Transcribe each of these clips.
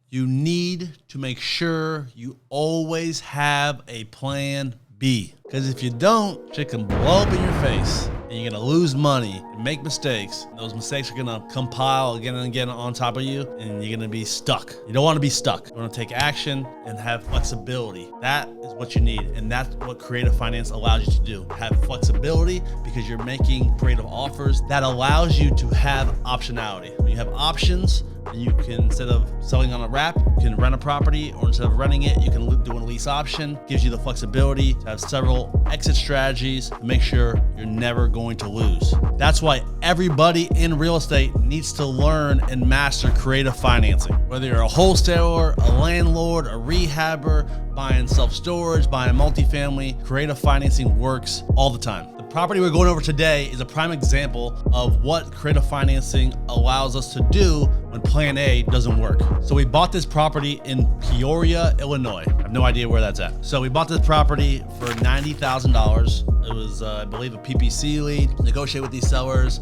You need to make sure you always have a plan B. Because if you don't, shit can blow up in your face and you're going to lose money and make mistakes. Those mistakes are going to compile again and again on top of you and you're going to be stuck. You don't want to be stuck. You want to take action and have flexibility. That is what you need. And that's what creative finance allows you to do. Have flexibility because you're making creative offers that allows you to have optionality. When you have options, you can, instead of selling on a wrap, you can rent a property, or instead of renting it, you can do a lease option. Gives you the flexibility to have several exit strategies to make sure you're never going to lose. That's why everybody in real estate needs to learn and master creative financing. Whether you're a wholesaler, a landlord, a rehabber, buying self-storage, buying multifamily, creative financing works all the time. The property we're going over today is a prime example of what creative financing allows us to do when plan A doesn't work. So we bought this property in Peoria, Illinois. I have no idea where that's at. So we bought this property for $90,000. It was, I believe, a PPC lead. Negotiate with these sellers.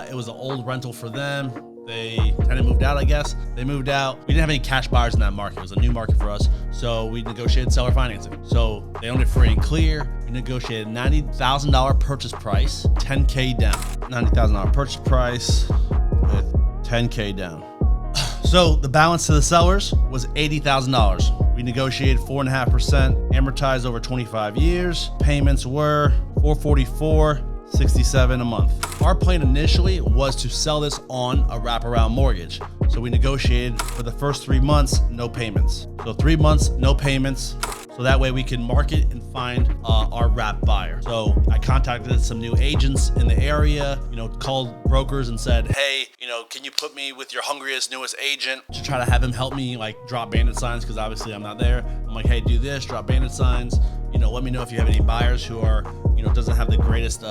It was an old rental for them. They kind of moved out, I guess. They moved out. We didn't have any cash buyers in that market. It was a new market for us. So we negotiated seller financing. So they owned it free and clear. We negotiated $90,000 purchase price, $10K down. $90,000 purchase price with $10K down. So the balance to the sellers was $80,000. We negotiated 4.5%, amortized over 25 years. Payments were $444.67 a month. Our plan initially was to sell this on a wraparound mortgage. So we negotiated for the first 3 months, no payments. So 3 months, no payments. So that way we can market and find our wrap buyer. So I contacted some new agents in the area, called brokers and said, hey, can you put me with your hungriest, newest agent to try to have him help me drop bandit signs? Because obviously I'm not there. I'm like, hey, do this, drop bandit signs. Let me know if you have any buyers who are, doesn't have the greatest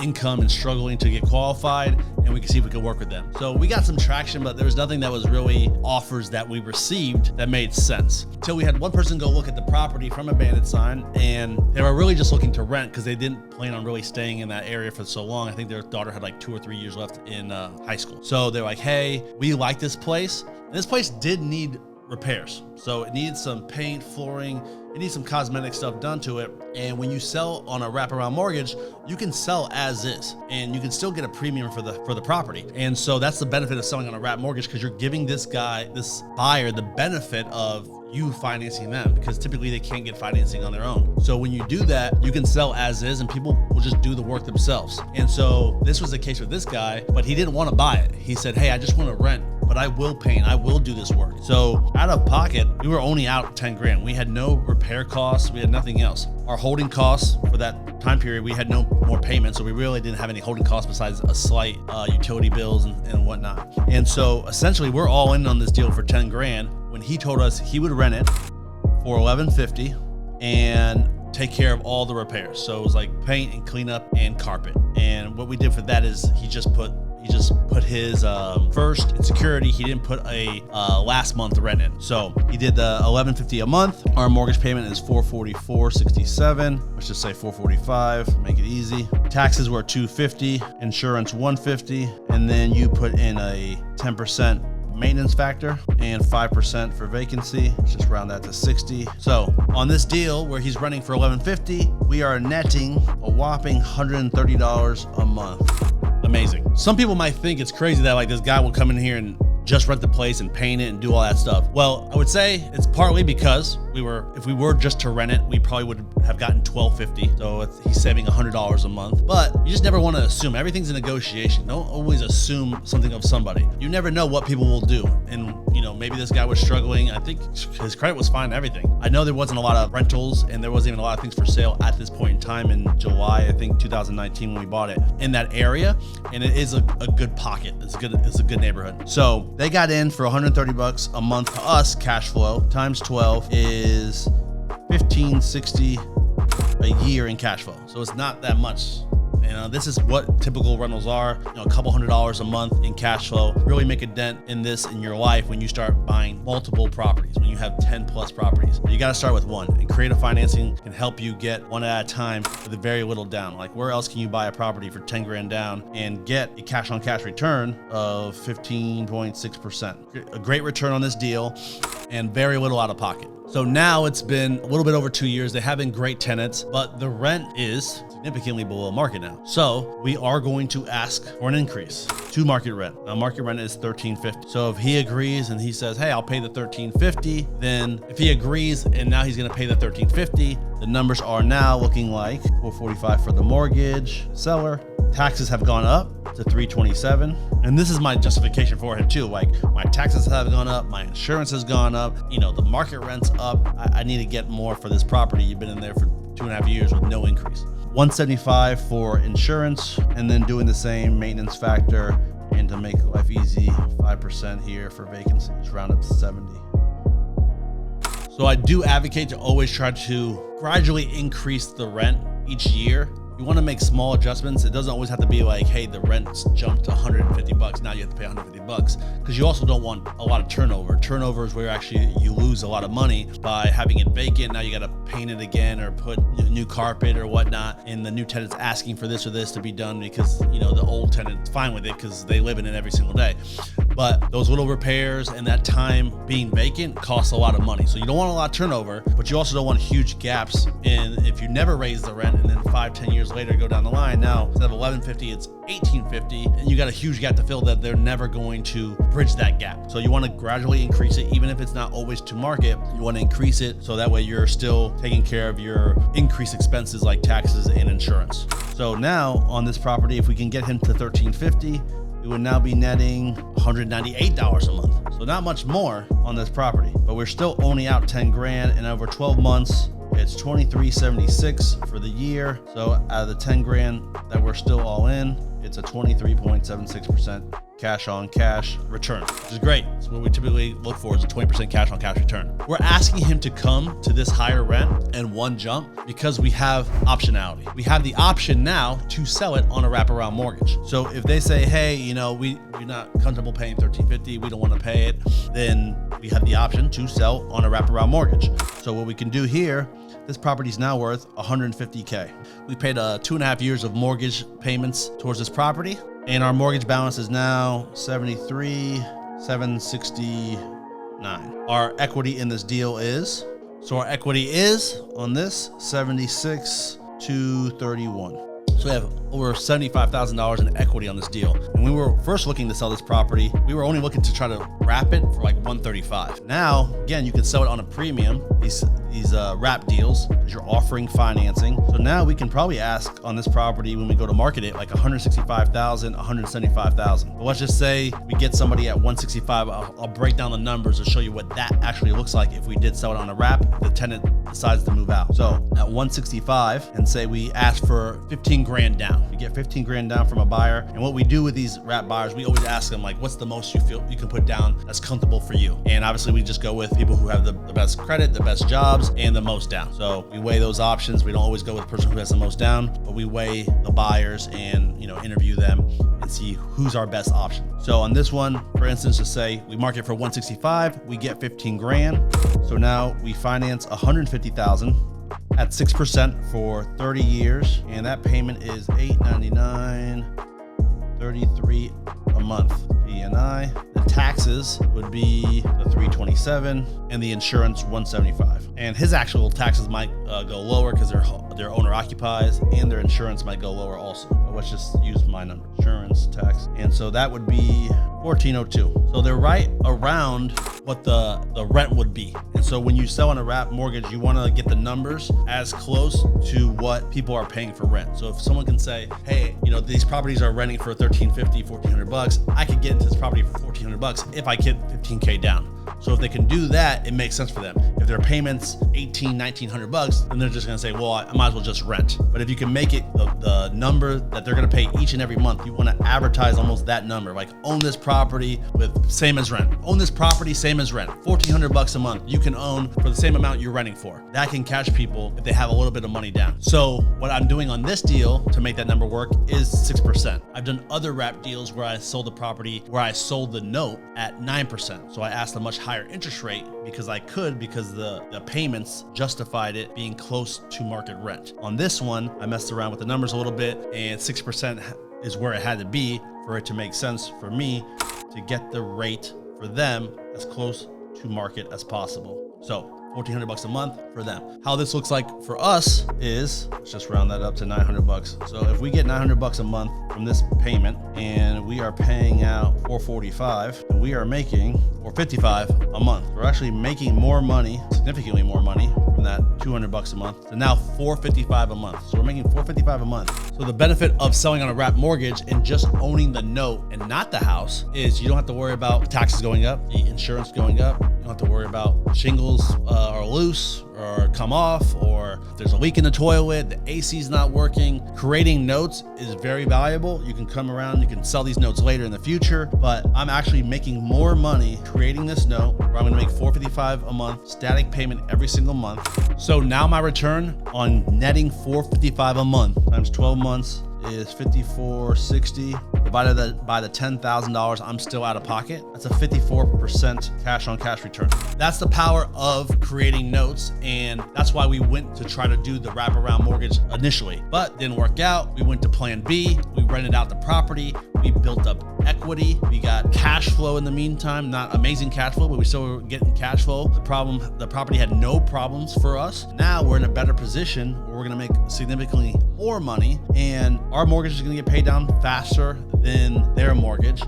income and struggling to get qualified, and we can see if we can work with them. So we got some traction, but there was nothing that was really offers that we received that made sense. Until we had one person go look at the property from a bandit sign, and they were really just looking to rent because they didn't plan on really staying in that area for so long. I think their daughter had 2 or 3 years left in high school. So they're like, hey, we like this place. And this place did need repairs. So it needs some paint, flooring, it needs some cosmetic stuff done to it. And when you sell on a wraparound mortgage, you can sell as is, and you can still get a premium for the property. And so that's the benefit of selling on a wrap mortgage, because you're giving this buyer, the benefit of you financing them, because typically they can't get financing on their own. So when you do that, you can sell as is and people will just do the work themselves. And so this was the case with this guy, but he didn't want to buy it. He said, hey, I just want to rent, but I will paint, I will do this work. So out of pocket, we were only out 10 grand. We had no repair costs. We had nothing else. Our holding costs for that time period, we had no more payments. So we really didn't have any holding costs besides a slight utility bills and whatnot. And so essentially we're all in on this deal for 10 grand when he told us he would rent it for $11.50 and take care of all the repairs. So it was like paint and cleanup and carpet. And what we did for that is he just put his first in security. He didn't put a last month rent in. So he did the $11.50 a month. Our mortgage payment is $444.67. Let's just say $445, make it easy. Taxes were $250, insurance $150, and then you put in a 10% maintenance factor and 5% for vacancy. Let's just round that to 60. So on this deal where he's renting for $11.50, we are netting a whopping $130 a month. Amazing. Some people might think it's crazy that this guy will come in here and just rent the place and paint it and do all that stuff. Well, I would say it's partly because if we were just to rent it, we probably would have gotten $12.50. So he's saving $100 a month. But you just never want to assume. Everything's a negotiation. Don't always assume something of somebody. You never know what people will do. And maybe this guy was struggling. I think his credit was fine and everything. I know there wasn't a lot of rentals and there wasn't even a lot of things for sale at this point in time in July, I think 2019 when we bought it in that area. And it is a good pocket. It's a good neighborhood. So they got in for $130 a month. To us, cash flow times 12 is $1,560 a year in cash flow. So it's not that much. This is what typical rentals are, a couple $100 a month in cash flow. Really make a dent in this in your life when you start buying multiple properties, when you have 10 plus properties. But you got to start with one, and creative financing can help you get one at a time with a very little down. Where else can you buy a property for 10 grand down and get a cash on cash return of 15.6%? A great return on this deal. and very little out of pocket. So now it's been a little bit over 2 years. They have been great tenants, but the rent is significantly below market now. So we are going to ask for an increase to market rent. Now market rent is $13.50. So if he agrees and he says, hey, I'll pay the $13.50, then if he agrees and now he's gonna pay the $13.50, the numbers are now looking like $445 for the mortgage, seller. Taxes have gone up to $327. And this is my justification for him too. Like, my taxes have gone up, my insurance has gone up, you know, the market rent's up. I need to get more for this property. You've been in there for 2.5 years with no increase. $175 for insurance, and then doing the same maintenance factor, and to make life easy, 5% here for vacancy, just round up to 70. So I do advocate to always try to gradually increase the rent each year. You want to make small adjustments. It doesn't always have to be like, hey, the rent's jumped to $150. Now you have to pay $150, because you also don't want a lot of turnover. Turnover is where actually you lose a lot of money by having it vacant. Now you got to paint it again or put new carpet or whatnot. And the new tenant's asking for this or this to be done because, you know, the old tenant's fine with it because they live in it every single day. But those little repairs and that time being vacant costs a lot of money. So you don't want a lot of turnover, but you also don't want huge gaps in if you never raise the rent and then 5-10 years later go down the line. Now instead of $11.50, it's $18.50, and you got a huge gap to fill that they're never going to bridge that gap. So you want to gradually increase it, even if it's not always to market. You want to increase it so that way you're still taking care of your increased expenses like taxes and insurance. So now on this property, if we can get him to $13.50, we would now be netting $198 a month. So not much more on this property, but we're still only out 10 grand, and over 12 months, it's $23.76 for the year. So out of the 10 grand that we're still all in, it's a 23.76% cash on cash return, which is great. So what we typically look for is a 20% cash on cash return. We're asking him to come to this higher rent in one jump because we have optionality. We have the option now to sell it on a wraparound mortgage. So if they say, hey, you know, we're not comfortable paying $13.50, we don't want to pay it, then we have the option to sell on a wraparound mortgage. So what we can do here, this property is now worth $150K. We paid 2.5 years of mortgage payments towards this property, and our mortgage balance is now $73,769. Our equity in this deal is, so our equity is on this $76,231. So we have over $75,000 in equity on this deal. And when we were first looking to sell this property, we were only looking to try to wrap it for like $135. Now, again, you can sell it on a premium, these wrap deals, because you're offering financing. So now we can probably ask on this property when we go to market it, like $165,000, $175,000. But let's just say we get somebody at $165. I'll break down the numbers to show you what that actually looks like if we did sell it on a wrap, the tenant decides to move out. So at $165, and say we ask for 15 grand down. We get 15 grand down from a buyer. And what we do with these wrap buyers, we always ask them, like, what's the most you feel you can put down that's comfortable for you? And obviously we just go with people who have the best credit, the best jobs, and the most down. So we weigh those options. We don't always go with the person who has the most down, but we weigh the buyers and, you know, interview them and see who's our best option. So on this one, for instance, to say we market for $165, we get 15 grand. So now we finance $150,000 at 6% for 30 years, and that payment is $899.33 a month. P&I. The taxes would be the $327, and the insurance $175. And his actual taxes might go lower because their owner occupies, and their insurance might go lower also. But let's just use my number, insurance, tax, and so that would be $1,402. So they're right around what the rent would be. And so when you sell on a wrap mortgage, you want to get the numbers as close to what people are paying for rent. So if someone can say, hey, you know, these properties are renting for $1,350, $1,400, I could get into this property for $1,400 if I get 15K down. So if they can do that, it makes sense for them. If their payment's $1,900, then they're just gonna say, well, I might as well just rent. But if you can make it the number that they're gonna pay each and every month, you wanna advertise almost that number, like own this property with same as rent. Own this property, same as rent. $1,400 a month you can own for the same amount you're renting for. That can catch people if they have a little bit of money down. So what I'm doing on this deal to make that number work is 6%. I've done other wrap deals where I sold the property, where I sold the note at 9%. So I asked a much higher interest rate because the payments justified it being close to market rent. On this one, I messed around with the numbers a little bit, and 6% is where it had to be for it to make sense for me to get the rate for them as close to to market as possible. So $1,400 a month for them. How this looks like for us is, let's just round that up to $900. So if we get $900 a month from this payment and we are paying out $445, and we are making $455 a month. We're actually making more money, significantly more money from that $200 a month to now $455 a month. So we're making $455 a month. So the benefit of selling on a wrap mortgage and just owning the note and not the house is you don't have to worry about taxes going up, the insurance going up. You don't have to worry about shingles are loose or come off, or if there's a leak in the toilet, the AC's not working. Creating notes is very valuable. You can come around, you can sell these notes later in the future, but I'm actually making more money creating this note where I'm gonna make $455 a month, static payment every single month. So now my return on netting $455 a month times 12 months is $54.60 divided by the $10,000 I'm still out of pocket. That's a 54% cash on cash return. That's the power of creating notes. And that's why we went to try to do the wraparound mortgage initially, but didn't work out. We went to plan B. We rented out the property. We built up equity. We got cash flow in the meantime, not amazing cash flow, but we still were getting cash flow. The property had no problems for us. Now we're in a better position where we're gonna make significantly more money, and our mortgage is gonna get paid down faster than their mortgage.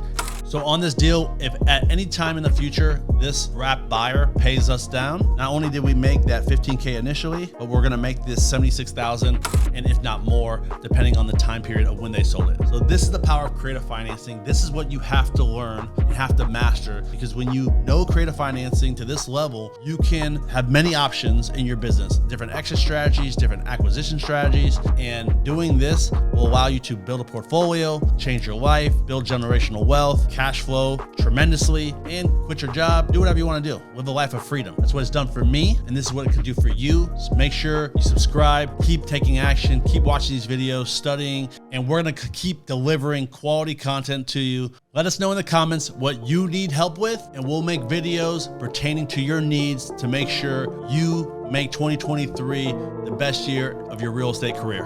So on this deal, if at any time in the future, this wrap buyer pays us down, not only did we make that $15K initially, but we're gonna make this $76,000, and if not more, depending on the time period of when they sold it. So this is the power of creative financing. This is what you have to learn and have to master, because when you know creative financing to this level, you can have many options in your business, different exit strategies, different acquisition strategies, and doing this will allow you to build a portfolio, change your life, build generational wealth, cash flow tremendously, and quit your job, do whatever you want to do, live a life of freedom. That's what it's done for me, and this is what it can do for you. So make sure you subscribe, keep taking action, keep watching these videos, studying, and we're going to keep delivering quality content to you. Let us know in the comments what you need help with, and we'll make videos pertaining to your needs to make sure you make 2023 the best year of your real estate career.